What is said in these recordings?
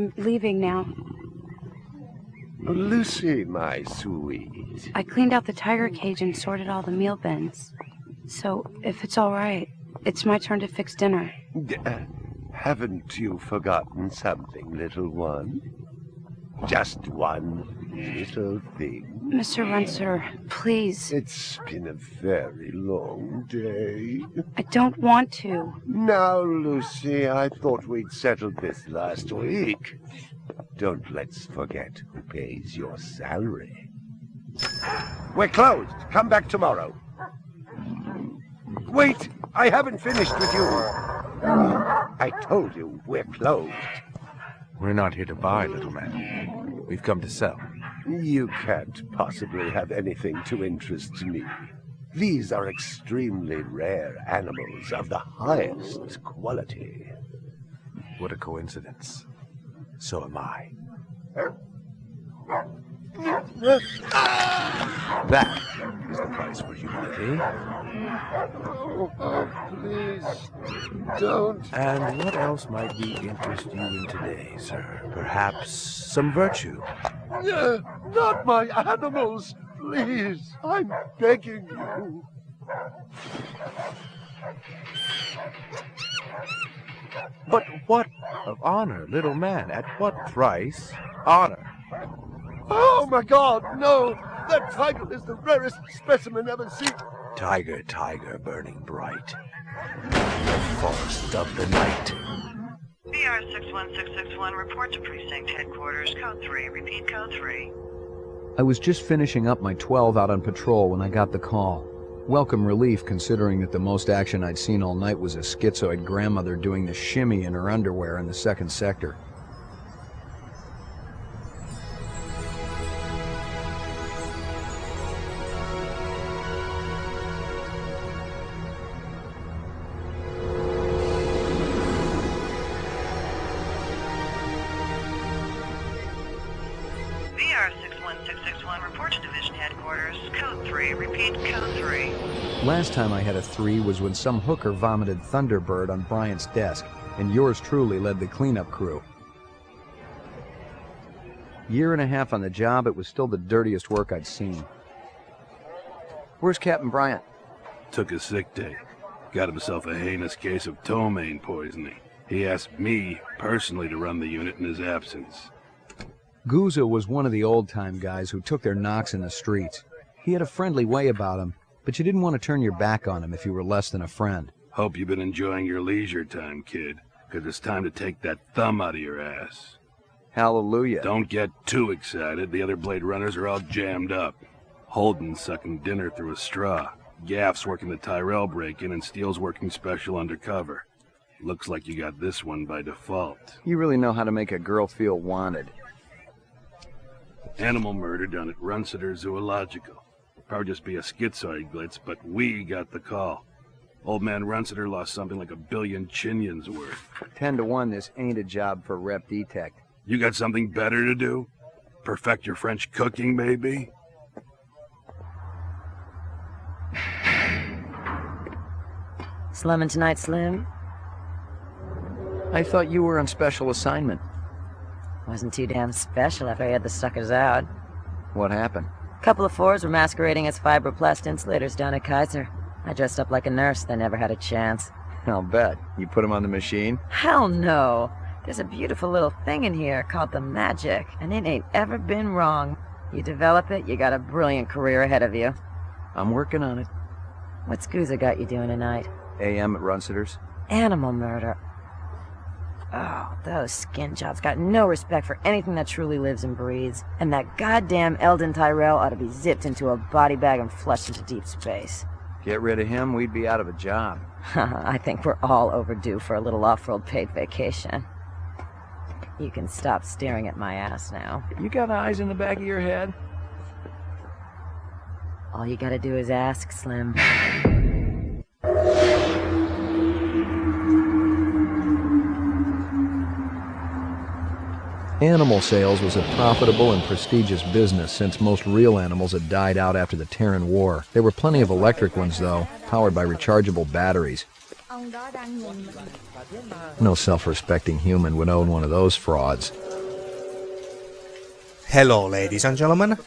I'm leaving now. Lucy, my sweet. I cleaned out the tiger cage and sorted all the meal bins. So, if it's all right, it's my turn to fix dinner. Haven't you forgotten something, little one? Just one little thing. Mr. Runser, please. It's been a very long day. I don't want to. Now, Lucy, I thought we'd settled this last week. Don't let's forget who pays your salary. We're closed. Come back tomorrow. Wait! I haven't finished with you. I told you we're closed. We're not here to buy, little man. We've come to sell. You can't possibly have anything to interest me. These are extremely rare animals of the highest quality. What a coincidence. So am I. That is the price for humanity. Oh, please, don't. And what else might we interest you in today, sir? Perhaps some virtue? Not my animals, please. I'm begging you. But what of honor, little man? At what price? Honor. Oh, my God, no! That tiger is the rarest specimen ever seen. Tiger, tiger, burning bright. The forest of the night. BR 61661, report to precinct headquarters, code 3. Repeat, code 3. I was just finishing up my 12 out on patrol when I got the call. Welcome relief, considering that the most action I'd seen all night was a schizoid grandmother doing the shimmy in her underwear in the second sector. BR 61661, report to division headquarters, code 3. Repeat, code 3. Last time I had a 3 was when some hooker vomited Thunderbird on Bryant's desk, and yours truly led the cleanup crew. Year and a half on the job, it was still the dirtiest work I'd seen. Where's Captain Bryant? Took a sick day. Got himself a heinous case of ptomaine poisoning. He asked me personally to run the unit in his absence. Gouza was one of the old-time guys who took their knocks in the streets. He had a friendly way about him, but you didn't want to turn your back on him if you were less than a friend. Hope you've been enjoying your leisure time, kid, because it's time to take that thumb out of your ass. Hallelujah. Don't get too excited. The other Blade Runners are all jammed up. Holden's sucking dinner through a straw. Gaff's working the Tyrell break-in, and Steele's working special undercover. Looks like you got this one by default. You really know how to make a girl feel wanted. Animal murder done at Runciter Zoological. Probably just be a schizoid glitz, but we got the call. Old man Runciter lost something like 1 billion chinions worth. 10 to 1, this ain't a job for Rep Detect. You got something better to do? Perfect your French cooking, maybe? Slumming tonight, Slim? I thought you were on special assignment. Wasn't too damn special after I had the suckers out. What happened? Couple of fours were masquerading as fibroplast insulators down at Kaiser. I dressed up like a nurse, they never had a chance. I'll bet. You put them on the machine? Hell no! There's a beautiful little thing in here called the magic, and it ain't ever been wrong. You develop it, you got a brilliant career ahead of you. I'm working on it. What's Gouza got you doing tonight? AM at Runciter's. Animal murder. Oh, those skin jobs got no respect for anything that truly lives and breathes. And that goddamn Eldon Tyrell ought to be zipped into a body bag and flushed into deep space. Get rid of him, we'd be out of a job. I think we're all overdue for a little off-road paid vacation. You can stop staring at my ass now. You got eyes in the back of your head? All you gotta do is ask, Slim. Animal sales was a profitable and prestigious business since most real animals had died out after the Terran War. There were plenty of electric ones, though, powered by rechargeable batteries. No self-respecting human would own one of those frauds. Hello ladies and gentlemen,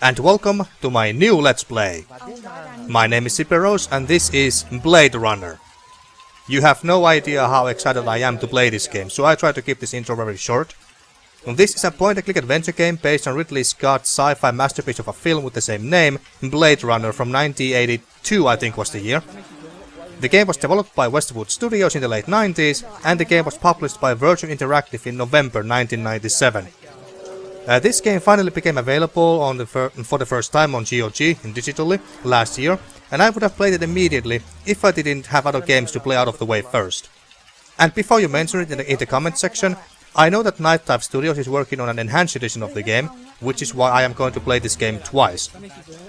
and welcome to my new Let's Play. My name is Siperos and this is Blade Runner. You have no idea how excited I am to play this game, so I try to keep this intro very short. This is a point-and-click adventure game based on Ridley Scott's sci-fi masterpiece of a film with the same name, Blade Runner from 1982 I think was the year. The game was developed by Westwood Studios in the late 90s, and the game was published by Virgin Interactive in November 1997. This game finally became available for the first time on GOG digitally last year, and I would have played it immediately if I didn't have other games to play out of the way first. And before you mention it in the comment section, I know that Night Dive Studios is working on an enhanced edition of the game, which is why I am going to play this game twice.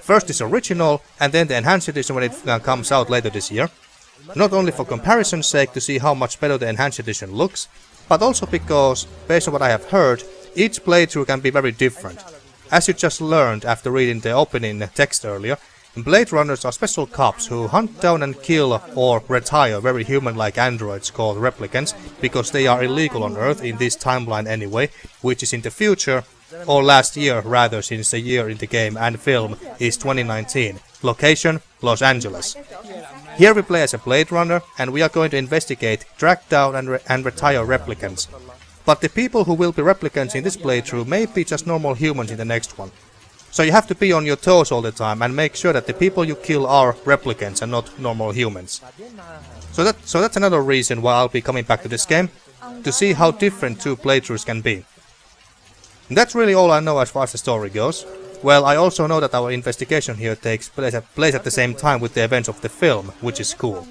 First this original, and then the enhanced edition when it comes out later this year. Not only for comparison's sake to see how much better the enhanced edition looks, but also because, based on what I have heard, each playthrough can be very different. As you just learned after reading the opening text earlier, Blade Runners are special cops who hunt down and kill or retire very human-like androids called replicants, because they are illegal on Earth in this timeline anyway, which is in the future, or last year rather, since the year in the game and film is 2019. Location, Los Angeles. Here we play as a Blade Runner, and we are going to investigate, track down and retire replicants. But the people who will be replicants in this playthrough may be just normal humans in the next one. So you have to be on your toes all the time and make sure that the people you kill are replicants and not normal humans. So that's another reason why I'll be coming back to this game, to see how different two playthroughs can be. And that's really all I know as far as the story goes. Well, I also know that our investigation here takes place at the same time with the events of the film, which is cool.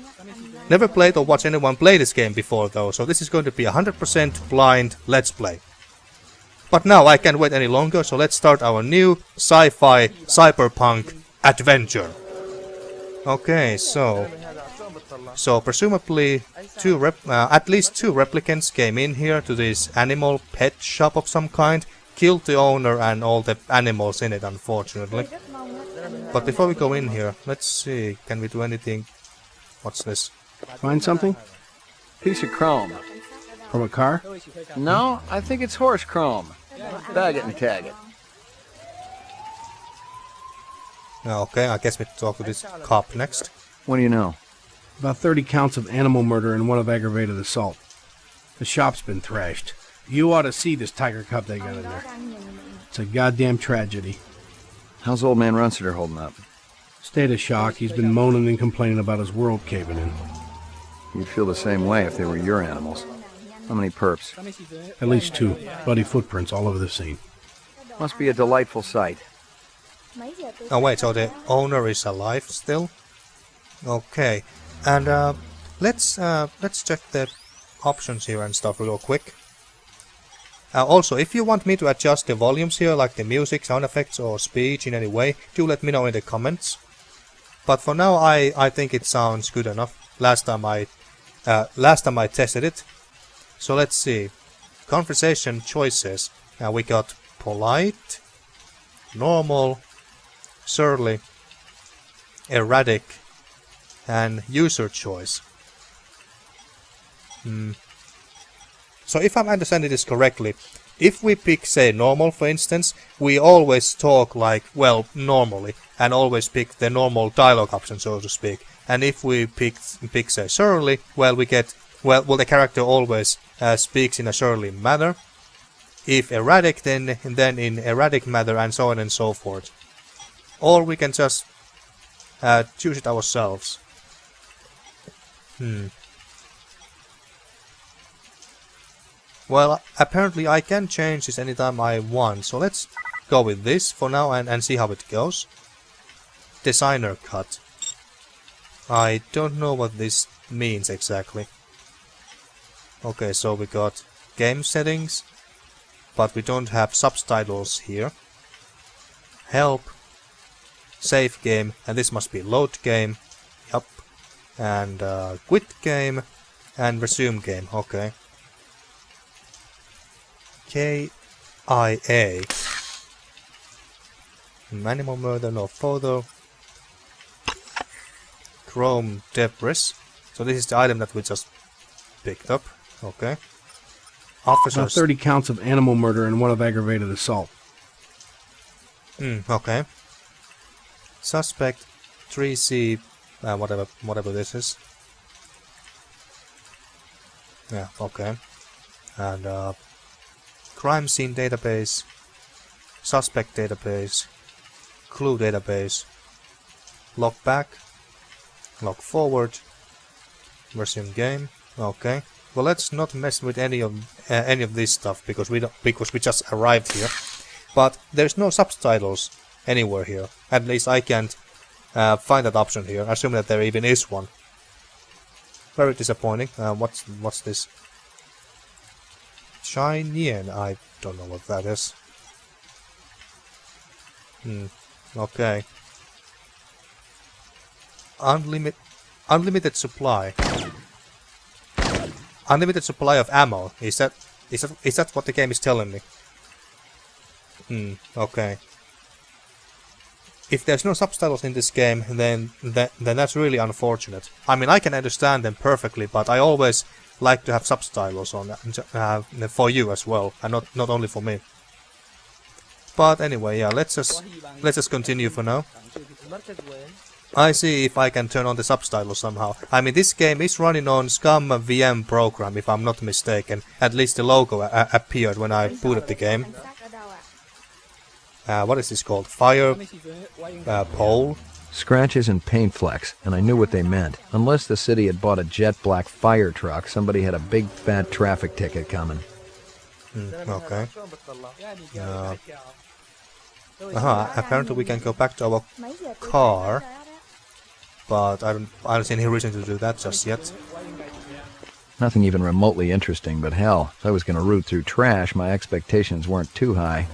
Never played or watched anyone play this game before though, so this is going to be a 100% blind Let's Play. But now I can't wait any longer, so let's start our new sci-fi cyberpunk adventure. Okay, so presumably at least two replicants came in here to this animal pet shop of some kind, killed the owner and all the animals in it, unfortunately. But before we go in here, let's see, can we do anything? What's this? Find something? Piece of chrome. From a car? No, I think it's horse chrome. Bag it and tag it. Okay, I guess we talk to this cop next. What do you know? About 30 counts of animal murder and one of aggravated assault. The shop's been thrashed. You ought to see this tiger cub they got in there. It's a goddamn tragedy. How's old man Runciter holding up? State of shock. He's been moaning and complaining about his world caving in. You'd feel the same way if they were your animals. How many perps? At least 2. Bloody footprints all over the scene. Must be a delightful sight. Oh wait, so the owner is alive still? Okay, and let's check the options here and stuff real quick. Also, if you want me to adjust the volumes here, like the music, sound effects or speech in any way, do let me know in the comments. But for now I think it sounds good enough. Last time I tested it. So let's see. Conversation choices. We got polite, normal, surly, erratic, and user choice. So if I'm understanding this correctly, if we pick, say, normal for instance, we always talk like, well, normally, and always pick the normal dialogue option, so to speak. And if we pick say, surly, well, we get, well, the character always speaks in a surly manner. If erratic, then in erratic manner, and so on and so forth. Or we can just choose it ourselves. Well, apparently I can change this anytime I want, so let's go with this for now and see how it goes. Designer cut. I don't know what this means exactly. Okay, so we got game settings, but we don't have subtitles here. Help. Save game, and this must be load game. Yup. And quit game, and resume game, okay. KIA. Animal murder, no photo. Chrome debris. So this is the item that we just picked up. Okay. About Officers. 30 counts of animal murder and one of aggravated assault. Okay. Suspect 3C, whatever this is. Yeah, okay. And crime scene database, suspect database, clue database, log back, log forward, resume game. Okay. Well, let's not mess with any of this stuff because we just arrived here. But there's no subtitles anywhere here. At least I can't find that option here. Assuming that there even is one. Very disappointing. What's this? Chinese. I don't know what that is. Okay. Unlimited supply. Unlimited supply of ammo. Is that what the game is telling me? Okay. If there's no subtitles in this game, then that's really unfortunate. I mean, I can understand them perfectly, but I always like to have subtitles on for you as well, and not only for me. But anyway, yeah, let's just continue for now. I see if I can turn on the subtitles somehow. I mean, this game is running on Scum VM program, if I'm not mistaken. At least the logo appeared when I booted the game. What is this called? Fire pole? Scratches and paint flecks, and I knew what they meant. Unless the city had bought a jet black fire truck, somebody had a big fat traffic ticket coming. Okay. Apparently we can go back to our car, but I don't see any reason to do that just yet. Nothing even remotely interesting, but hell, if I was going to root through trash, my expectations weren't too high.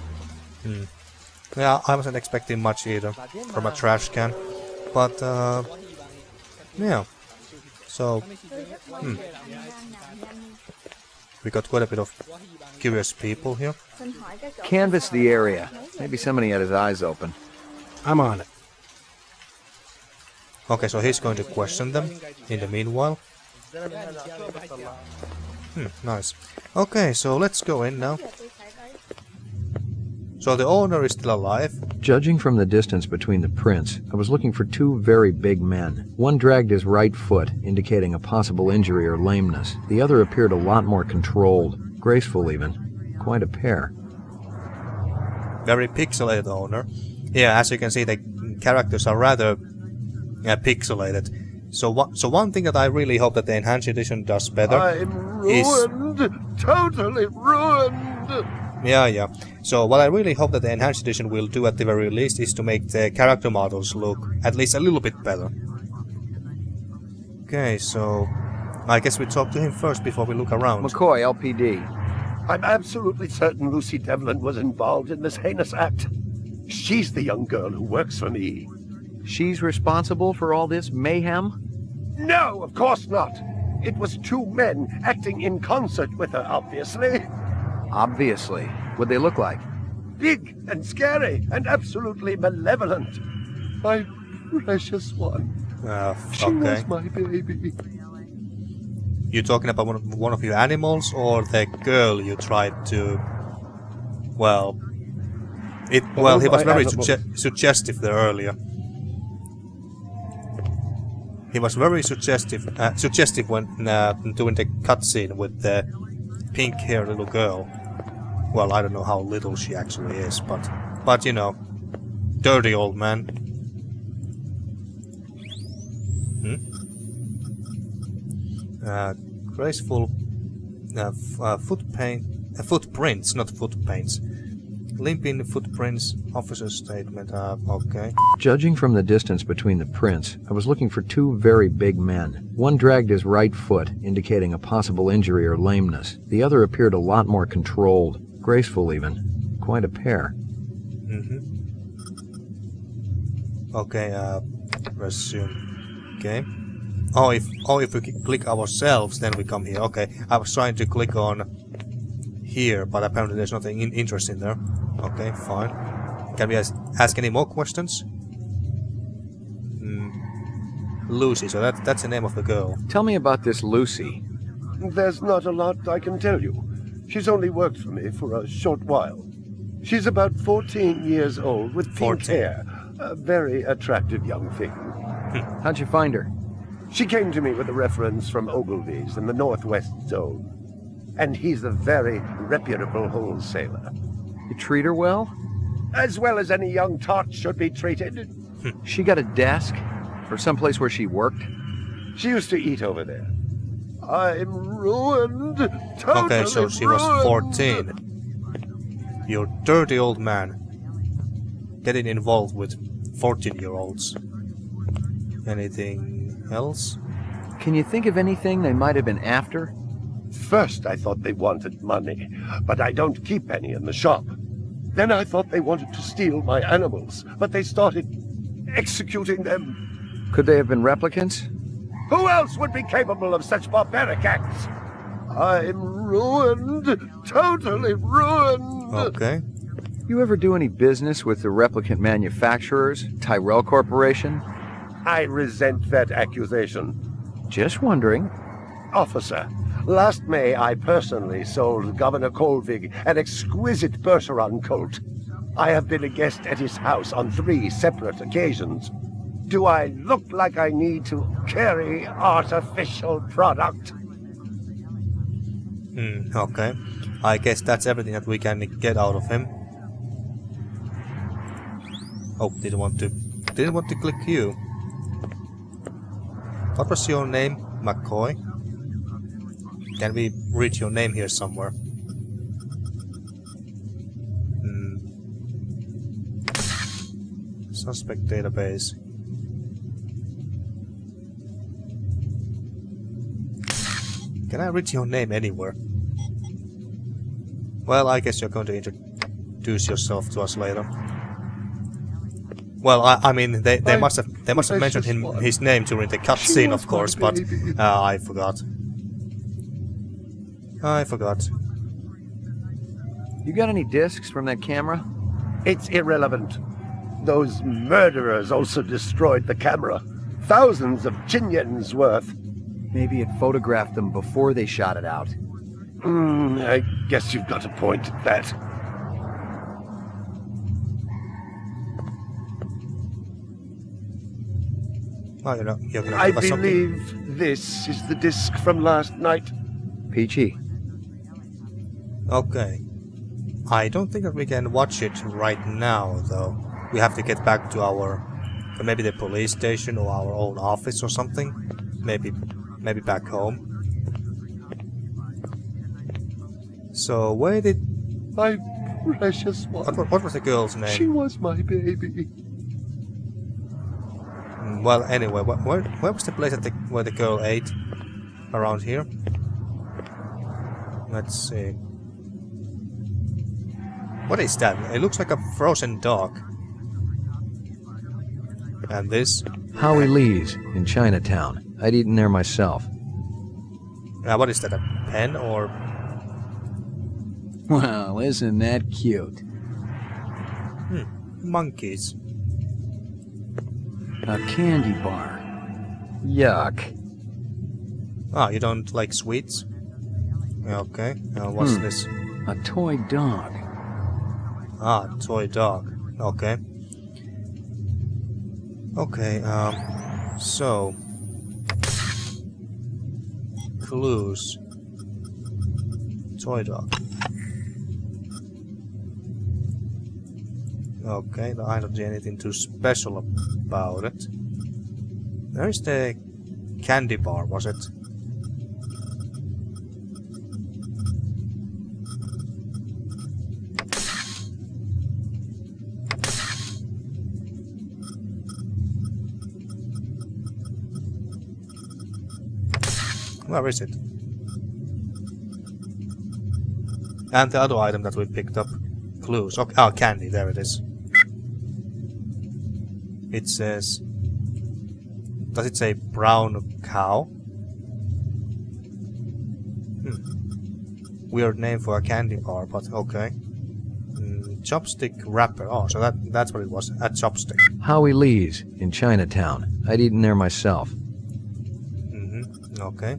Yeah, I wasn't expecting much either from a trash can, but yeah. So we got quite a bit of curious people here. Canvass the area. Maybe somebody had his eyes open. I'm on it. Okay, so he's going to question them in the meanwhile. Nice. Okay, so let's go in now. So the owner is still alive. Judging from the distance between the prints, I was looking for two very big men. One dragged his right foot, indicating a possible injury or lameness. The other appeared a lot more controlled, graceful even. Quite a pair. Very pixelated owner. Yeah, as you can see, the characters are rather pixelated. So one thing that I really hope that the enhanced edition does better I'm ruined! Totally ruined! Yeah. So what I really hope that the enhanced edition will do at the very least is to make the character models look at least a little bit better. Okay, so I guess we talk to him first before we look around. McCoy, LPD. I'm absolutely certain Lucy Devlin was involved in this heinous act. She's the young girl who works for me. She's responsible for all this mayhem? No, of course not. It was two men acting in concert with her, obviously. Obviously. What'd they look like? Big and scary and absolutely malevolent. My precious one. She was my baby. You talking about one of your animals or the girl you tried to... Well... he was very suggestive there earlier. He was very suggestive when doing the cutscene with the pink-haired little girl. Well, I don't know how little she actually is, but you know, dirty old man. Graceful footprints, not footpaints. Limping footprints, officer's statement, okay. Judging from the distance between the prints, I was looking for two very big men. One dragged his right foot, indicating a possible injury or lameness. The other appeared a lot more controlled, graceful even. Quite a pair. Okay, resume game. Oh, if we click ourselves, then we come here. Okay, I was trying to click on here, but apparently there's nothing interesting there. Okay, fine. Can we ask any more questions? Lucy, so that's the name of the girl. Tell me about this Lucy. There's not a lot I can tell you. She's only worked for me for a short while. She's about 14 years old with pink 14. hair. A very attractive young thing. How'd you find her? She came to me with a reference from Ogilvy's in the Northwest Zone. And he's a very reputable wholesaler. You treat her well? As well as any young tot should be treated. She got a desk? Or someplace where she worked? She used to eat over there. I'm ruined. Totally Okay, so she was 14. You dirty old man. Getting involved with 14-year-olds. Anything else? Can you think of anything they might have been after? First I thought they wanted money, but I don't keep any in the shop. Then I thought they wanted to steal my animals, but they started executing them. Could they have been replicants? Who else would be capable of such barbaric acts? I'm ruined. Totally ruined. Okay. You ever do any business with the replicant manufacturers, Tyrell Corporation? I resent that accusation. Just wondering. Officer, last May I personally sold Governor Colvig an exquisite Bergeron colt. I have been a guest at his house on 3 separate occasions. Do I look like I need to carry artificial product? Okay. I guess that's everything that we can get out of him. Oh, didn't want to click you. What was your name, McCoy? Can we read your name here somewhere? Suspect database. Can I read your name anywhere? Well, I guess you're going to introduce yourself to us later. Well, I mean, they must have mentioned his name during the cutscene, of course, but I forgot. I forgot. You got any discs from that camera? It's irrelevant. Those murderers also destroyed the camera. Thousands of Jinyens worth. Maybe it photographed them before they shot it out. I guess you've got a point at that. Oh, you're gonna I give us something? believe this is the disc from last night. Peachy. Okay. I don't think that we can watch it right now, though. We have to get back to our... maybe the police station or our own office or something. Maybe back home. So, where did... My precious one. What was the girl's name? She was my baby. Well, anyway, where was the place where the girl ate? Around here? Let's see. What is that? It looks like a frozen dog. And this? Howie Lee's in Chinatown. I'd eaten there myself. What is that? A pen or... Well, isn't that cute? Monkeys. A candy bar. Yuck. Ah, you don't like sweets? Okay. What's this? A toy dog. Ah, toy dog. Okay. Okay, so... clues. Toy dog. Okay, I don't see anything too special about it. There is the candy bar, was it? Where is it? And the other item that we picked up. Clues. Okay. Oh, candy. There it is. It says... does it say brown cow? Weird name for a candy bar, but okay. Chopstick wrapper. Oh, so that's what it was. A chopstick. Howie Lee's in Chinatown. I'd eaten there myself. Okay.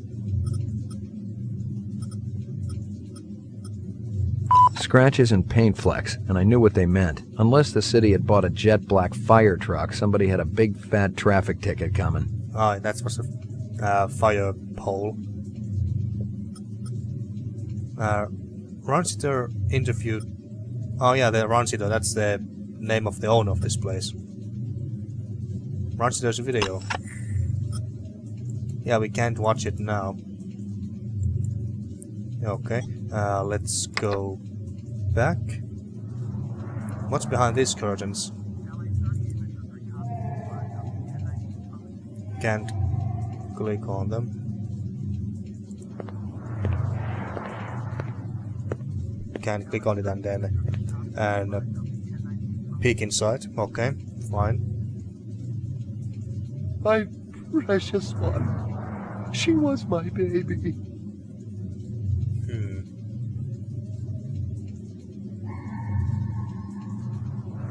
scratches and paint flecks, and I knew what they meant. Unless the city had bought a jet black fire truck, somebody had a big fat traffic ticket coming. Oh, that was a fire pole. Ransitor interviewed... Oh yeah, the Ransitor, that's the name of the owner of this place. Ransitor's video. Yeah, we can't watch it now. Okay, let's go back. What's behind these curtains? Can't click on them. Can't click on it and peek inside. Okay, fine. My precious one. She was my baby.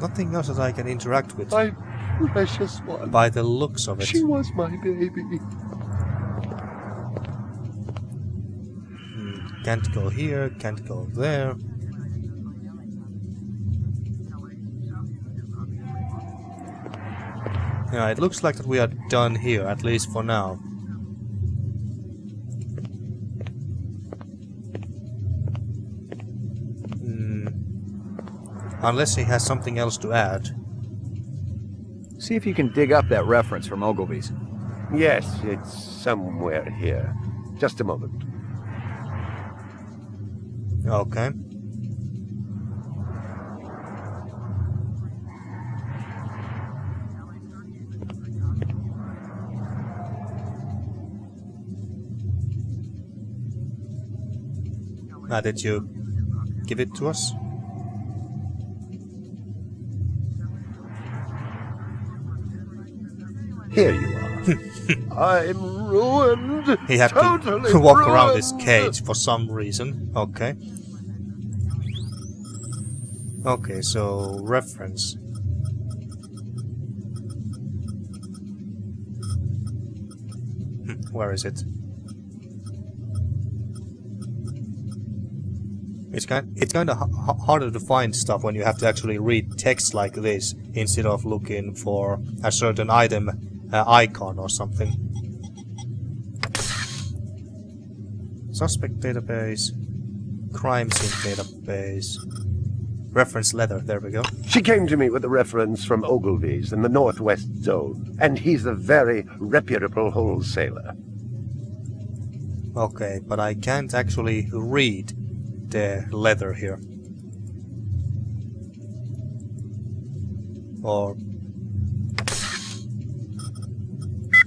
Nothing else that I can interact with. My precious one. By the looks of it. She was my baby. Can't go here, can't go there. Yeah, it looks like that we are done here, at least for now. Unless he has something else to add. See if you can dig up that reference from Ogilvy's. Yes, it's somewhere here. Just a moment. Okay. Did you give it to us? Here you are. I'm ruined. He had totally to walk ruined. around this cage for some reason. Okay. Okay, so reference. Where is it? It's kind of harder to find stuff when you have to actually read text like this instead of looking for a certain item icon or something. Suspect database, crime scene database, reference letter. There we go. She came to me with a reference from Ogilvy's in the Northwest Zone, and he's a very reputable wholesaler. Okay, but I can't actually read the letter here. Or...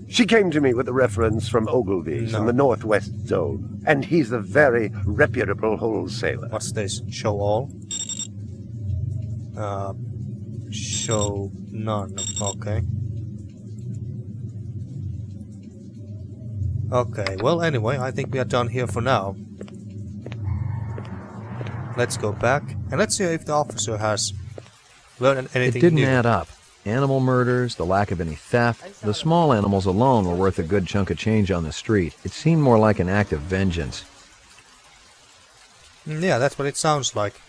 She came to me with a reference from Ogilvy's in the Northwest Zone, and he's a very reputable wholesaler. What's this? Show all? Show none. Okay. Okay, well anyway, I think we are done here for now. Let's go back, and let's see if the officer has learned anything It didn't new. add up. Animal murders, the lack of any theft, the small animals alone were worth a good chunk of change on the street. It seemed more like an act of vengeance. Yeah, that's what it sounds like.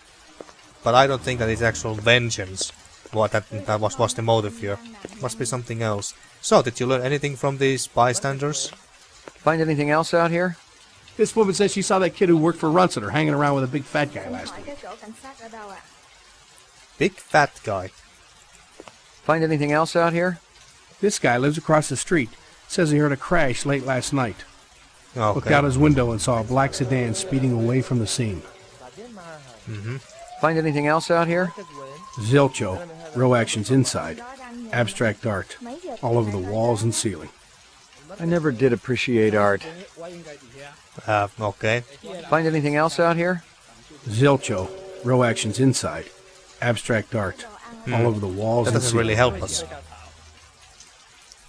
But I don't think that it's actual vengeance. What that was the motive here. Must be something else. So, did you learn anything from these bystanders? Find anything else out here? This woman says she saw that kid who worked for Runciter hanging around with a big fat guy last week. Big fat guy. Find anything else out here? This guy lives across the street. Says he heard a crash late last night. Looked Okay. out his window and saw a black sedan speeding away from the scene. Find anything else out here? Zilcho, row actions inside, abstract art, all over the walls and ceiling. I never did appreciate art. Okay. Find anything else out here? Zilcho, row actions inside, abstract art, all over the walls That and doesn't ceiling. really help us.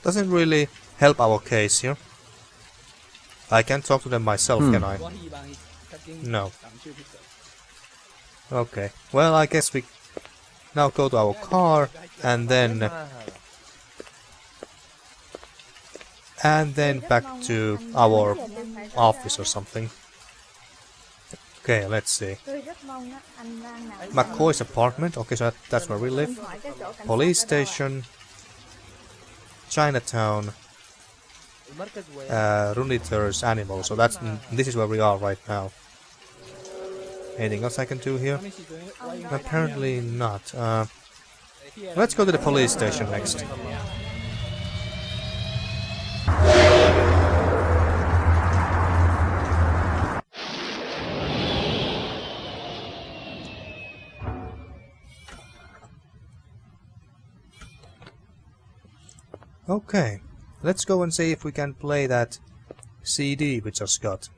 Doesn't really help our case here. I can't talk to them myself, can I? No. Okay. Well, I guess we now go to our car and then back to our office or something. Okay, let's see. McCoy's apartment. Okay, so that's where we live. Police station. Chinatown. Runiter's animal. So this is where we are right now. Anything else I can do here? Apparently not. Let's go to the police station next. Okay, let's go and see if we can play that CD we just got.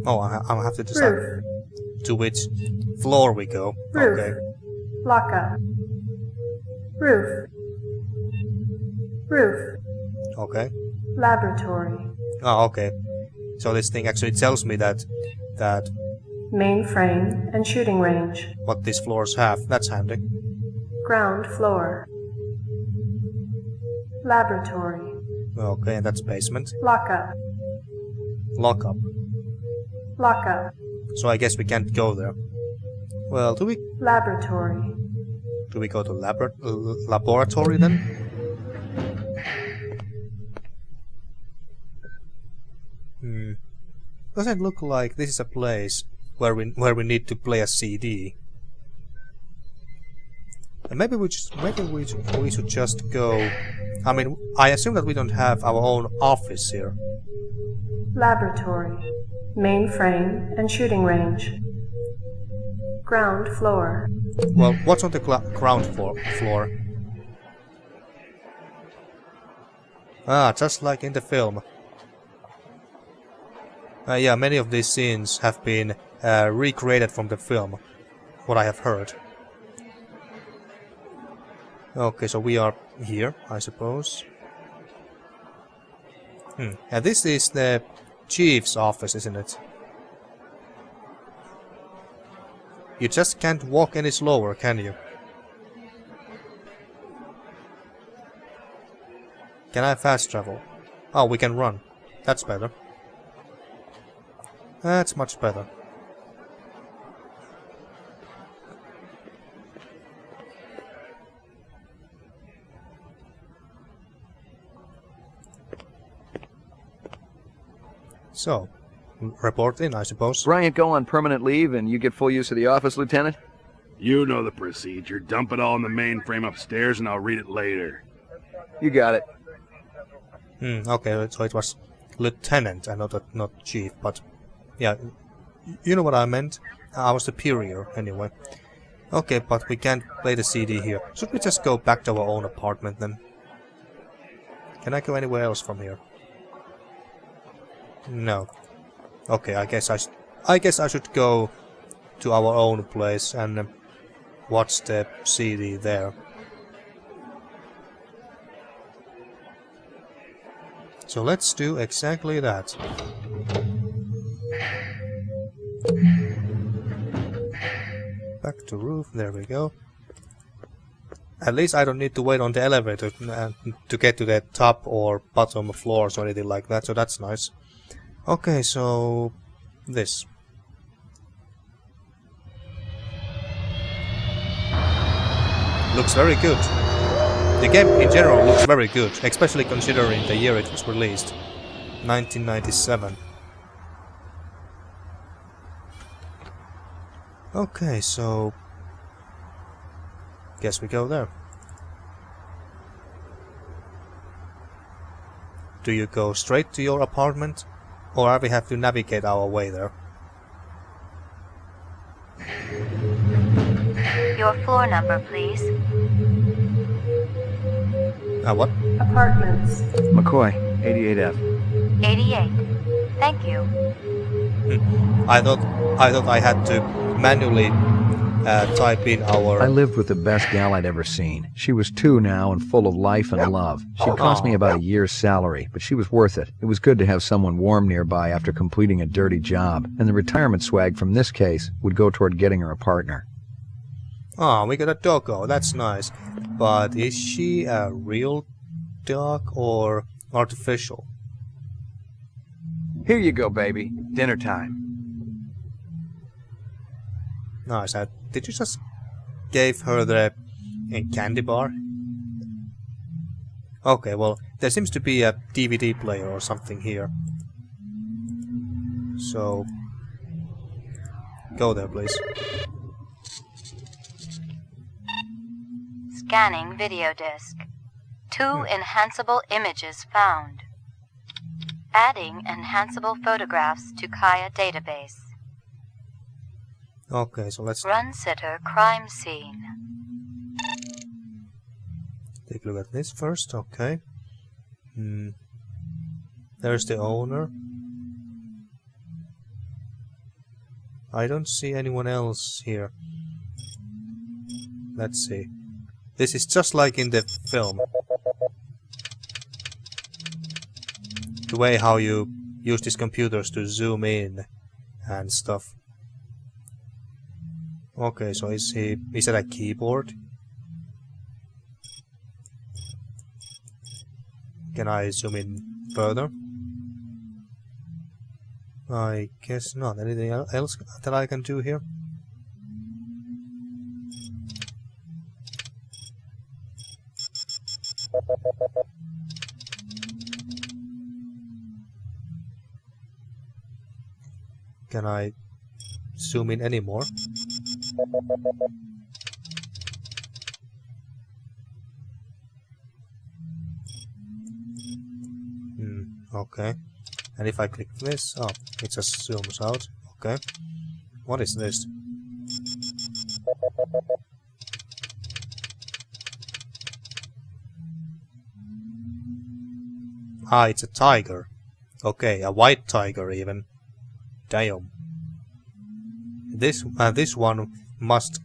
Oh, I'll have to decide Roof. to which floor we go. Roof. Okay. Lockup. Roof. Roof. Okay. Laboratory. Oh, okay. So this thing actually tells me that Mainframe and shooting range. what these floors have. That's handy. Ground floor. Laboratory. Okay, and that's basement. Lockup. Lockup. Lockup. So I guess we can't go there. Well, do we Laboratory. go to laboratory then? Doesn't look like this is a place where we need to play a CD. And maybe we should just go. I mean, I assume that we don't have our own office here. Laboratory. Mainframe and shooting range. Ground floor. Well, what's on the ground floor? Ah, just like in the film. Yeah, many of these scenes have been recreated from the film, what I have heard. Okay, so we are here, I suppose. And this is the chief's office, isn't it? You just can't walk any slower, can you? Can I fast travel? Oh, we can run. That's better. That's much better. So, report in, I suppose. Bryant go on permanent leave and you get full use of the office, Lieutenant? You know the procedure. Dump it all in the mainframe upstairs and I'll read it later. You got it. Okay, so it was Lieutenant, and not Chief, but yeah, you know what I meant? I was superior, anyway. Okay, but we can't play the CD here. Should we just go back to our own apartment then? Can I go anywhere else from here? No. Okay, I guess I should go to our own place and watch the CD there. So let's do exactly that. Back to roof, there we go. At least I don't need to wait on the elevator to get to the top or bottom floors or anything like that, so that's nice. Okay, so this. Looks very good. The game in general looks very good, especially considering the year it was released. 1997. Okay, so guess we go there. Do you go straight to your apartment, or we have to navigate our way there? Your floor number, please. What? Apartments. McCoy, 88F. 88. Thank you. I thought I had to manually type in our... I lived with the best gal I'd ever seen. She was 2 now and full of life and love. She'd cost me about a year's salary, but she was worth it. It was good to have someone warm nearby after completing a dirty job, and the retirement swag from this case would go toward getting her a partner. Oh, we got a doggo, that's nice. But is she a real dog, or artificial. Here you go, baby. Dinner time. Nice. Did you just give her the candy bar? Okay, well, there seems to be a DVD player or something here. So, go there, please. Scanning video disk. 2 enhanceable images found. Adding enhanceable photographs to Kaya database. Okay, so let's Run sitter crime scene. take a look at this first. Okay. There's the owner. I don't see anyone else here. Let's see. This is just like in the film. The way how you use these computers to zoom in and stuff. Okay, so is that a keyboard? Can I zoom in further? I guess not. Anything else that I can do here? Can I zoom in anymore? Okay. And if I click this, oh, it just zooms out. Okay. What is this? Ah, it's a tiger. Okay, a white tiger even. Damn. This one must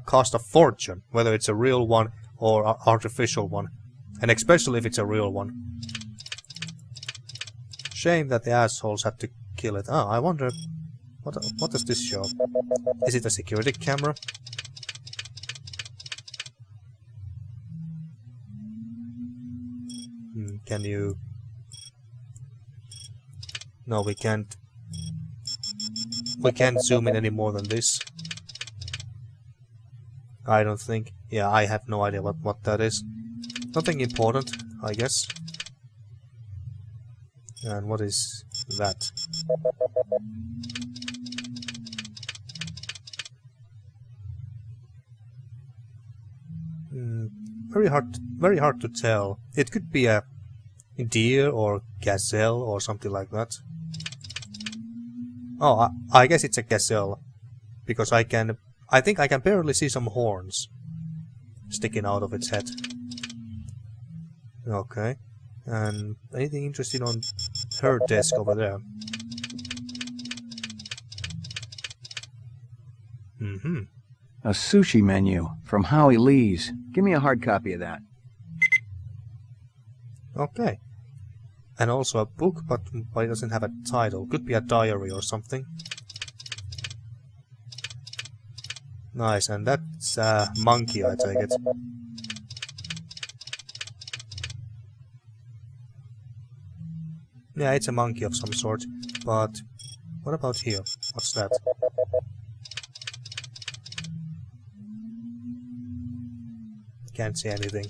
cost a fortune, whether it's a real one or artificial one, and especially if it's a real one. Shame that the assholes had to kill it. Ah, I wonder what does this show? Is it a security camera? Can you? No, we can't. We can't zoom in any more than this. I don't think. Yeah, I have no idea what that is. Nothing important, I guess. And what is that? Very hard to tell. It could be a deer or gazelle or something like that. Oh, I guess it's a gazelle, because I think I can barely see some horns sticking out of its head. Okay, and anything interesting on her desk over there? A sushi menu from Howie Lee's. Give me a hard copy of that. Okay. And also a book, but it doesn't have a title. Could be a diary or something. Nice, and that's a monkey, I take it. Yeah, it's a monkey of some sort. But what about here? What's that? Can't see anything.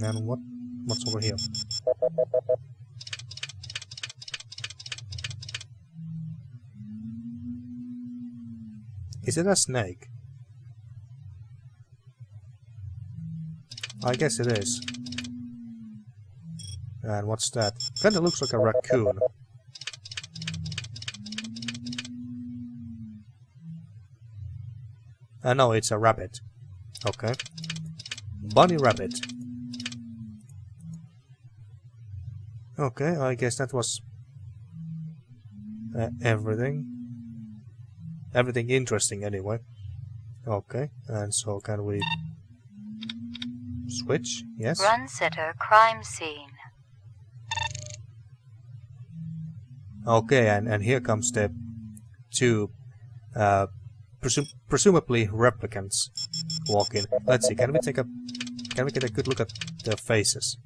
And what's over here? Is it a snake? I guess it is. And what's that? Kinda looks like a raccoon. No, it's a rabbit. Okay. Bunny rabbit. Okay, I guess that was everything. Everything interesting anyway. Okay, and so can we switch? Yes? Run sitter crime scene. Okay, and here comes the two presumably replicants walking. Let's see, can we take a Can we get a good look at their faces?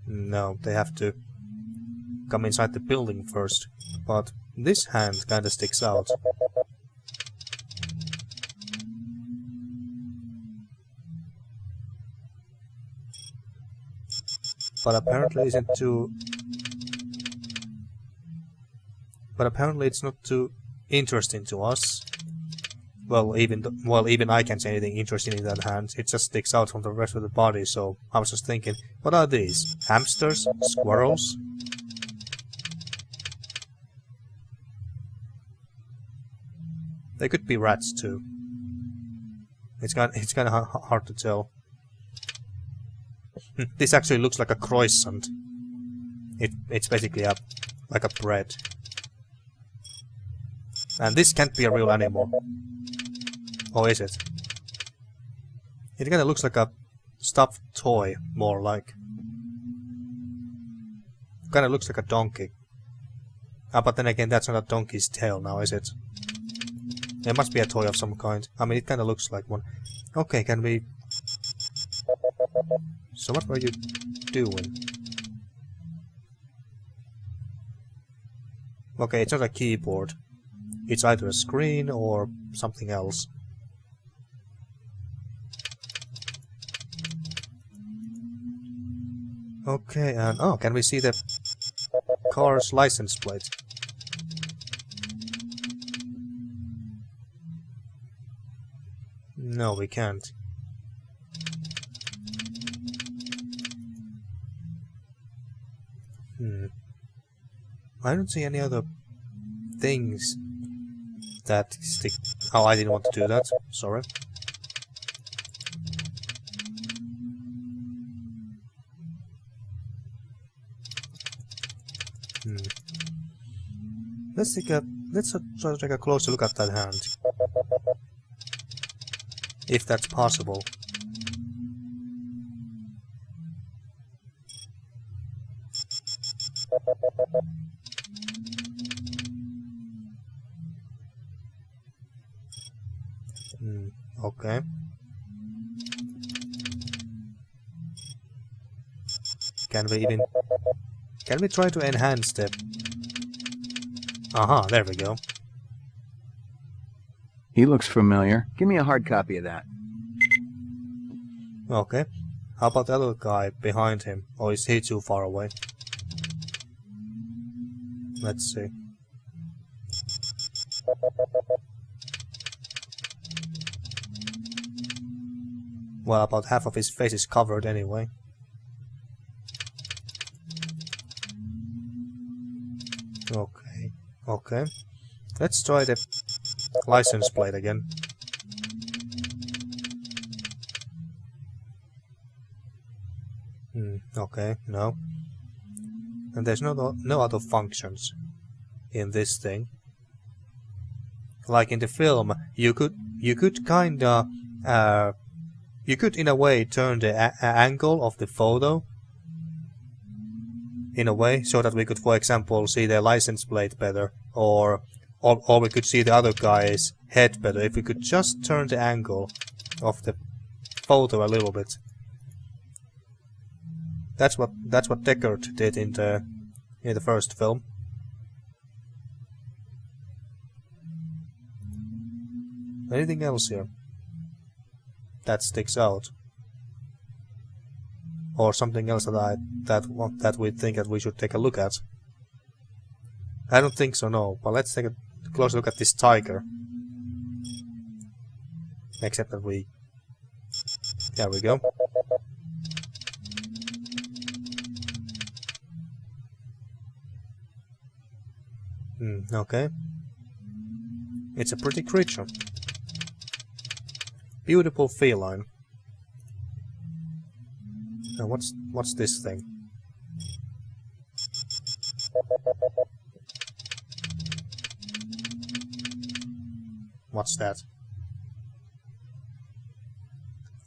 No, they have to come inside the building first. But this hand kinda sticks out. But apparently isn't too... But apparently it's not too interesting to us. Well, even I can't say anything interesting in that hand. It just sticks out from the rest of the body, so I was just thinking, what are these? Hamsters? Squirrels? They could be rats too. It's kind of hard to tell. This actually looks like a croissant. It's basically like a bread. And this can't be a real animal. Or is it? It kinda looks like a stuffed toy, more like. Kinda looks like a donkey. But then again, that's not a donkey's tail now, is it? It must be a toy of some kind. I mean, it kinda looks like one. Okay, can we... So what were you doing? Okay, it's not a keyboard. It's either a screen or something else. Okay, and oh, can we see the car's license plate? No, we can't. I don't see any other things that stick... Oh, I didn't want to do that. Sorry. Let's try to take a closer look at that hand. If that's possible. Okay. Can we try to enhance the... Aha, there we go. He looks familiar. Give me a hard copy of that. Okay. How about the other guy behind him? Or is he too far away? Let's see. Well, about half of his face is covered anyway. Okay, okay. Let's try the license plate again. Okay, no. And there's no other functions in this thing. Like in the film, you could kinda you could in a way turn the angle of the photo in a way so that we could, for example, see the license plate better, or we could see the other guy's head better if we could just turn the angle of the photo a little bit. That's what Deckard did in the first film. Anything else here that sticks out, or something else that we think that we should take a look at? I don't think so, no. But let's take a closer look at this tiger. Except that there we go. Okay. It's a pretty creature. Beautiful feline. Now what's this thing? What's that?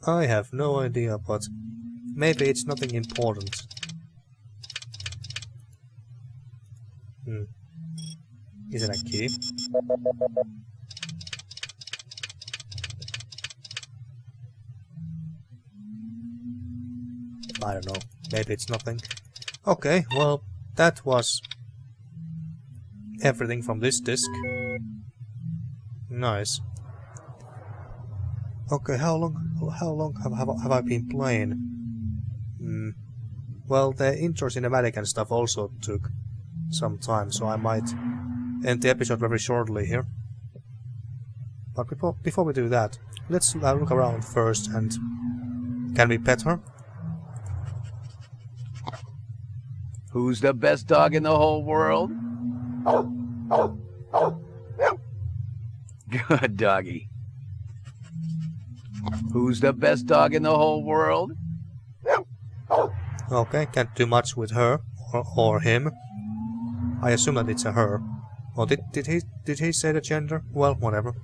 I have no idea, but maybe it's nothing important. Is it a key? I don't know. Maybe it's nothing. Okay, well, that was everything from this disc. Nice. Okay, how long have I been playing? Well, the intro cinematic and stuff also took some time, so I might end the episode very shortly here. But before we do that, let's look around first, and can we pet her? Who's the best dog in the whole world? Good doggy. Who's the best dog in the whole world? Okay, can't do much with her or him. I assume that it's a her. Or did he say the gender? Well, whatever.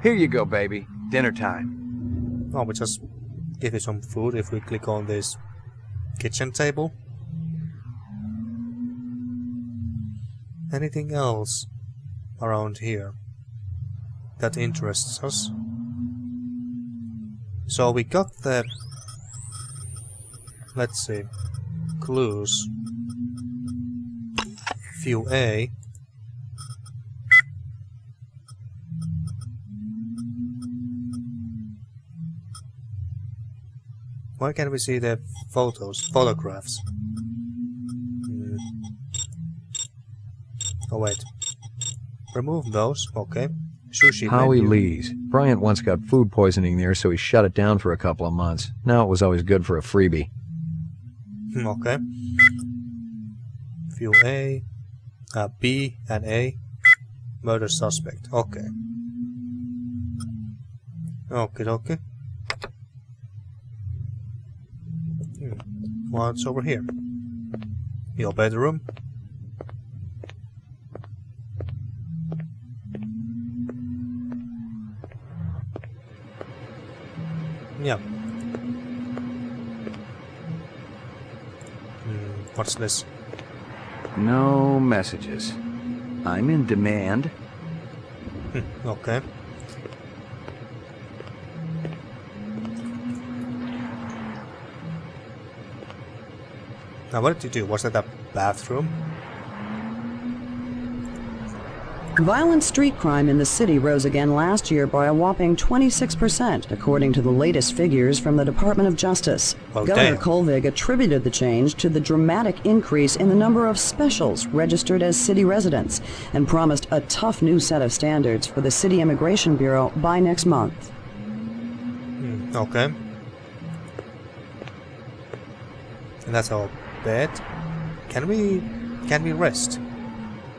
Here you go, baby. Dinner time. Oh, we just give you some food if we click on this kitchen table. Anything else around here that interests us? So we got the, let's see, clues. View A. Where can we see the photographs? Oh wait. Remove those, okay. Sushi Howie menu. Lee's. Bryant once got food poisoning there, so he shut it down for a couple of months. Now it was always good for a freebie. Okay. View A, B and A. Murder suspect. Okay. Okay. What's over here? Your bedroom. Yeah. What's this? No messages. I'm in demand. Okay. Now what did you do? Was that a bathroom? Violent street crime in the city rose again last year by a whopping 26%, according to the latest figures from the Department of Justice. Well, Governor damn. Kolvig attributed the change to the dramatic increase in the number of specials registered as city residents and promised a tough new set of standards for the City Immigration Bureau by next month. Okay. And that's our bed. Can we rest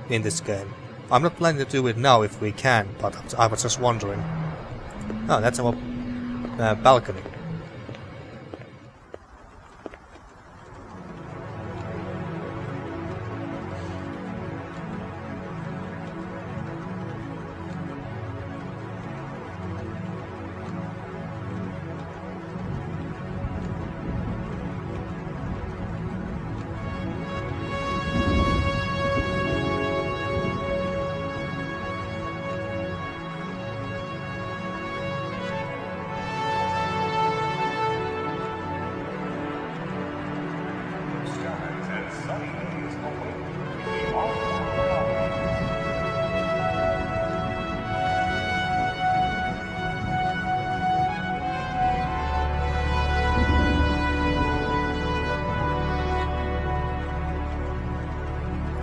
in this game? I'm not planning to do it now if we can, but I was just wondering. Oh, that's our balcony.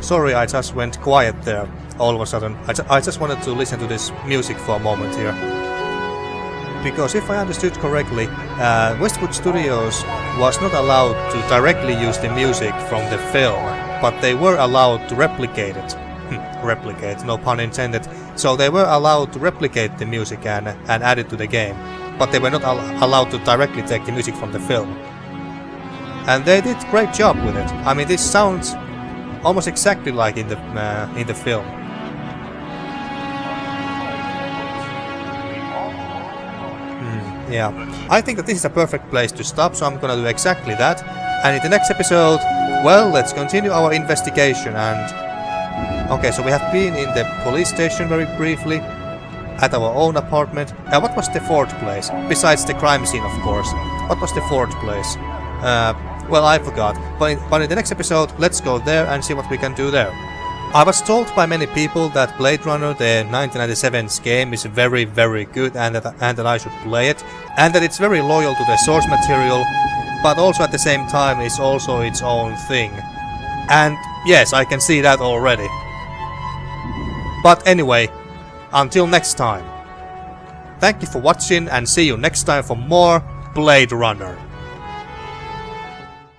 Sorry, I just went quiet there all of a sudden. I just wanted to listen to this music for a moment here. Because if I understood correctly, Westwood Studios was not allowed to directly use the music from the film, but they were allowed to replicate it. Replicate, no pun intended. So they were allowed to replicate the music and add it to the game, but they were not allowed to directly take the music from the film. And they did a great job with it. I mean, this sounds almost exactly like in the film. Yeah, I think that this is a perfect place to stop, so I'm gonna do exactly that. And in the next episode, well, let's continue our investigation. And okay, so we have been in the police station very briefly, at our own apartment. What was the fourth place? Besides the crime scene, of course. What was the fourth place? Well, I forgot. But in the next episode, let's go there and see what we can do there. I was told by many people that Blade Runner, the 1997's game, is very, very good and that I should play it. And that it's very loyal to the source material, but also at the same time is also its own thing. And yes, I can see that already. But anyway, until next time. Thank you for watching and see you next time for more Blade Runner.